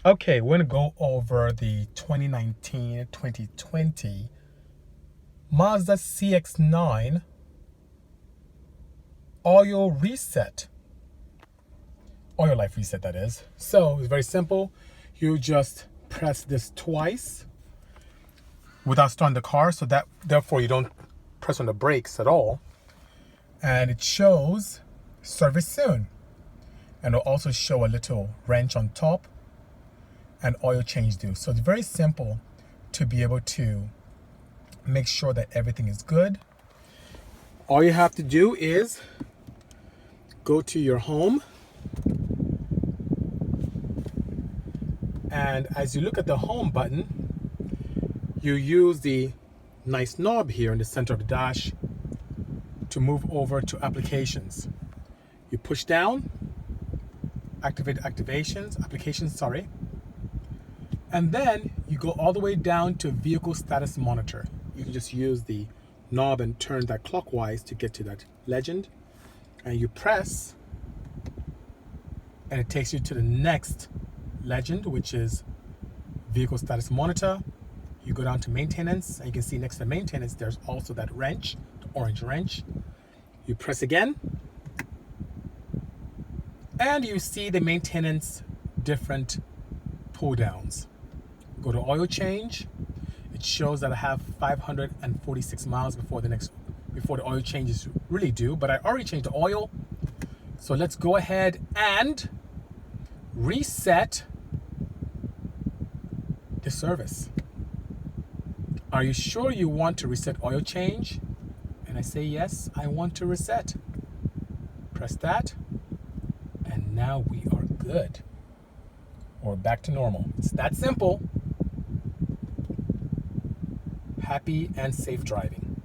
Okay, we're gonna go over the 2019-2020 Mazda CX-9 oil reset. Oil life reset, that is. So it's very simple. You just press this twice without starting the car, so that therefore you don't press on the brakes at all. And it shows service soon. And it'll also show a little wrench on top and oil change due. So it's very simple to be able to make sure that everything is good. All you have to do is go to your home, and as you look at the home button, you use the nice knob here in the center of the dash to move over to applications. You push down, activate applications, sorry. And then you go all the way down to vehicle status monitor. You can just use the knob and turn that clockwise to get to that legend. And you press, and it takes you to the next legend, which is vehicle status monitor. You go down to maintenance, and you can see next to maintenance, there's also that wrench, the orange wrench. You press again, and you see the maintenance different pull downs. Go to oil change. It shows that I have 546 miles before the oil change is really due, but I already changed the oil. So let's go ahead and reset the service. Are you sure you want to reset oil change? And I say, yes, I want to reset. Press that, and now we are good. Or back to normal. It's that simple. Happy and safe driving.